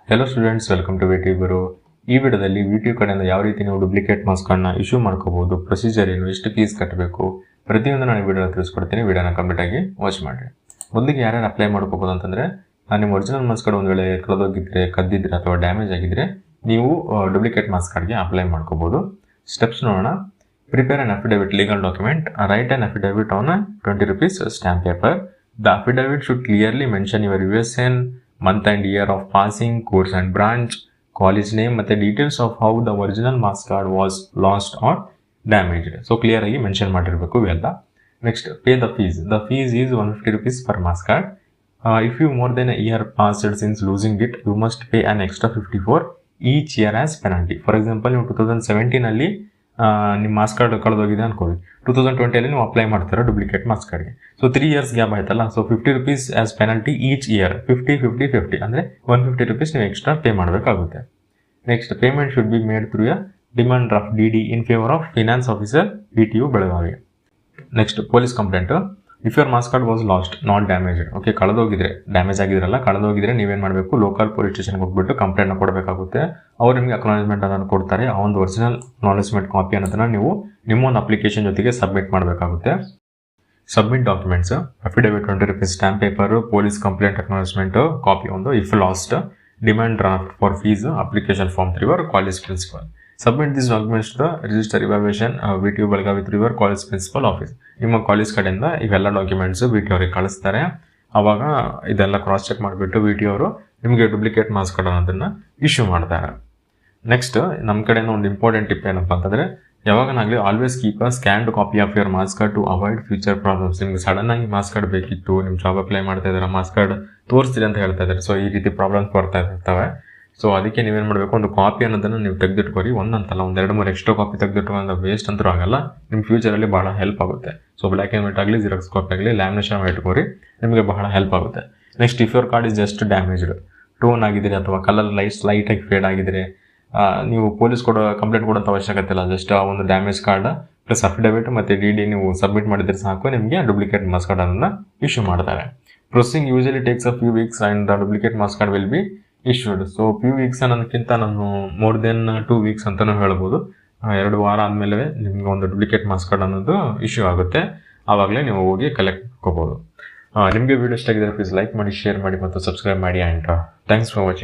Hello students, welcome to VT Guru. ಈ ವಿಡಿಯೋದಲ್ಲಿ VT ಕಡೆಯಿಂದ ಯಾವ ರೀತಿ ನೀವು ಡೂಪ್ಲಿಕೇಟ್ ಮಾರ್ಕ್ಸ್ ಕಾರ್ಡ್ನ ಇಶ್ಯೂ ಮಾಡ್ಕೋಬಹುದು, ಪ್ರೊಸೀಜರ್ ಏನು, ಎಷ್ಟು ಫೀಸ್ ಕಟ್ಟಬೇಕು, ಪ್ರತಿಯೊಂದು ನಾನು ವಿಡಿಯೋನ ತಿಳಿಸ್ಕೊಡ್ತೀನಿ. ವಿಡಿಯೋನ ಕಂಪ್ಲೀಟ್ ಆಗಿ ವಾಚ್ ಮಾಡಿ. ಮೊದಲಿಗೆ ಯಾರ್ಯಾರು ಅಪ್ಲೈ ಮಾಡ್ಕೋಬಹುದು ಅಂತಂದ್ರೆ, ನಿಮ್ಮ ಒರಿಜಿನಲ್ ಮಾರ್ಕ್ಸ್ ಕಾರ್ಡ್ ಒಂದು ವೇಳೆ ಕಳೆದೋಗಿದ್ರೆ, ಕದ್ದಿದ್ರೆ ಅಥವಾ ಡ್ಯಾಮೇಜ್ ಆಗಿದ್ರೆ ನೀವು ಡೂಪ್ಲಿಕೇಟ್ ಮಾರ್ಕ್ಸ್ ಕಾರ್ಡ್ಗೆ ಅಪ್ಲೈ ಮಾಡ್ಕೋಬಹುದು. ಸ್ಟೆಪ್ಸ್ ನೋಡೋಣ. Prepare an affidavit legal document. Write an affidavit on a 20 rupees stamp paper. The affidavit should clearly mention your USN, month and year of passing, course and branch, college name, and the details of how the original marks card was lost or damaged. So clear ಆಗಿ mention ಮಾಡಿರಬೇಕು ಇವೆಲ್ಲ. Next, pay the fees. The fees is 150 rupees per marks card. If you more than a year passed since losing it, you must pay an extra 54 each year as penalty. For example, ನೀವು 2017 ಅಲ್ಲಿ ನಿಮ್ಮ marks card ಕಳೆದೋಗಿದೆ ಅನ್ಕೊಳ್ಳಿ, 2020 ನೀವು apply ಮಾಡ್ತೀರಾ duplicate marks ಕಾರ್ಡ್ಗೆ. So 3 years gap ಆಯ್ತಲ್ಲ, so 50 rupees as penalty each year. 50 ಅಂದರೆ 150 rupees ನೀವು ಎಕ್ಸ್ಟ್ರಾ ಪೇ ಮಾಡಬೇಕಾಗುತ್ತೆ. Next, payment should be made through a demand draft DD in favour of finance officer VTU Belagavi. Next, police complaint. If your marks card was lost not damaged, okay, ಕಳೆದೋಗಿದ್ರೆ, damage ಆಗಿದ್ರಲ್ಲ, ಕಳೆದೋಗಿದ್ರೆ ನೀವೇನು ಮಾಡಬೇಕು, local police ಸ್ಟೇಷನ್ಗೆ ಹೋಗ್ಬಿಟ್ಟು ಕಂಪ್ಲೇಂಟ್ನ ಕೊಡಬೇಕಾಗುತ್ತೆ. ಅವ್ರು ನಿಮಗೆ ಅಕ್ನಾಲೇಜ್ಮೆಂಟ್ ಅನ್ನು ಕೊಡ್ತಾರೆ. ಆ ಒಂದು ಒರಿಜಿನಲ್ ಅಕ್ನಾಲೇಜ್ಮೆಂಟ್ ಕಾಪಿ ಅನ್ನೋದನ್ನ ನೀವು ನಿಮ್ಮ ಒಂದು ಅಪ್ಲಿಕೇಶನ್ ಜೊತೆಗೆ ಸಬ್ಮಿಟ್ ಮಾಡಬೇಕಾಗುತ್ತೆ. Submit documents: affidavit 20 rupees stamp paper, police complaint acknowledgement copy ಒಂದು, if lost, demand draft for fees, application form through your college principal. Submit these documents to the register evaluation VTU Belagavi through your college principal office. ನಿಮ್ಮ college ಕಡೆಯಿಂದ ಇವೆಲ್ಲ documents VTU ಅವರಿಗೆ ಕಳಿಸ್ತಾರೆ. ಆವಾಗ ಇದೆಲ್ಲ cross check ಮಾಡಿಬಿಟ್ಟು VTU ಅವರು ನಿಮಗೆ ಡೂಪ್ಲಿಕೇಟ್ ಮಾರ್ಕ್ಸ್ ಕಾರ್ಡ್ ಅನ್ನೋದನ್ನ ಇಶ್ಯೂ ಮಾಡ್ತಾರೆ. ನೆಕ್ಸ್ಟ್, ನಮ್ಮ ಕಡೆಯಿಂದ ಒಂದು ಇಂಪಾರ್ಟೆಂಟ್ ಟಿಪ್ ಏನಪ್ಪ ಅಂತಂದರೆ, ಯಾವಾಗನಾಗಲಿ always keep a scanned copy of your marks card to avoid future problems. ನಿಮ್ಗೆ ಸಡನ್ ಆಗಿ ಮಾರ್ಕ್ಸ್ ಕಾರ್ಡ್ ಬೇಕಿತ್ತು, ನಿಮ್ಮ ಜಾಬ್ ಅಪ್ಲೈ ಮಾಡ್ತಾ ಇದ್ದಾರೆ, ಮಾರ್ಕ್ಸ್ ಕಾರ್ಡ್ ತೋರಿಸ್ತೀರಿ ಅಂತ ಹೇಳ್ತಾ ಇದ್ದಾರೆ, ಸೊ ಈ ರೀತಿ ಪ್ರಾಬ್ಲಮ್ಸ್ ಬರ್ತಾ ಇರ್ತವೆ. ಸೊ ಅದಕ್ಕೆ ನೀವೇನು ಮಾಡಬೇಕು, ಒಂದು ಕಾಪಿ ಅನ್ನೋದನ್ನು ನೀವು ತೆಗೆದಿಟ್ಕೊರಿ. ಒಂದಂತಲ್ಲ, 2-3 ಎಕ್ಸ್ಟ್ರಾ ಕಾಪಿ ತೆಗೆದಿಟ್ಕೊಂಡು ವೇಸ್ಟ್ ಅಂತೂ ಆಗಲ್ಲ, ನಿಮ್ಮ ಫ್ಯೂಚರಲ್ಲಿ ಬಹಳ ಹೆಲ್ಪ್ ಆಗುತ್ತೆ. ಸೊ ಬ್ಲ್ಯಾಕ್ ಆ್ಯಂಡ್ ವೈಟ್ ಆಗಲಿ, ಜಿರಾಕ್ಸ್ ಕಾಪಿ ಆಗಲಿ, ಲ್ಯಾಮಿನೇಷನ್ ಇಟ್ಕೊರಿ, ನಿಮಗೆ ಬಹಳ ಹೆಲ್ಪ್ ಆಗುತ್ತೆ. Next, if your card is just damaged, tone ಆಗಿದ್ರೆ ಅಥವಾ ಕಲರ್ ಲೈಟಾಗಿ ಫೇಡ್ ಆಗಿದ್ರೆ, ನೀವು ಪೊಲೀಸ್ ಕಂಪ್ಲೇಂಟ್ ಕೊಡೋಂಥ ಅವಶ್ಯಕತೆ ಇಲ್ಲ. ಜಸ್ಟ್ ಆ ಒಂದು ಡ್ಯಾಮೇಜ್ ಕಾರ್ಡ್ ಪ್ಲಸ್ ಅಫಿಡವಿಟ್ ಮತ್ತು DD ನೀವು ಸಬ್ಮಿಟ್ ಮಾಡಿದ್ರೆ ಸಾಕು, ನಿಮಗೆ ಡೂಪ್ಲಿಕೇಟ್ ಮಾರ್ಕ್ಸ್ ಕಾರ್ಡ್ ಅನ್ನು ಇಶ್ಯೂ ಮಾಡ್ತಾರೆ. Processing usually takes a few weeks and the duplicate marks card will be issued. So few weeks ಅನ್ನೋದಕ್ಕಿಂತ ನಾನು ಮೋರ್ ದೆನ್ 2 weeks ಅಂತಲೂ ಹೇಳ್ಬೋದು. 2 ವಾರ ಆದಮೇಲೆ ನಿಮ್ಗೆ ಒಂದು ಡೂಪ್ಲಿಕೇಟ್ ಮಾರ್ಕ್ಸ್ ಕಾರ್ಡ್ ಅನ್ನೋದು ಇಶ್ಯೂ ಆಗುತ್ತೆ. ಆವಾಗಲೇ ನೀವು ಹೋಗಿ ಕಲೆಕ್ಟ್ ಮಾಡ್ಕೋಬೋದು. ನಿಮಗೆ ವಿಡಿಯೋ ಇಷ್ಟ ಆಗಿದ್ರೆ ಪ್ಲೀಸ್ ಲೈಕ್ ಮಾಡಿ, ಶೇರ್ ಮಾಡಿ ಮತ್ತು ಸಬ್ಸ್ಕ್ರೈಬ್ ಮಾಡಿ. And thanks for watching.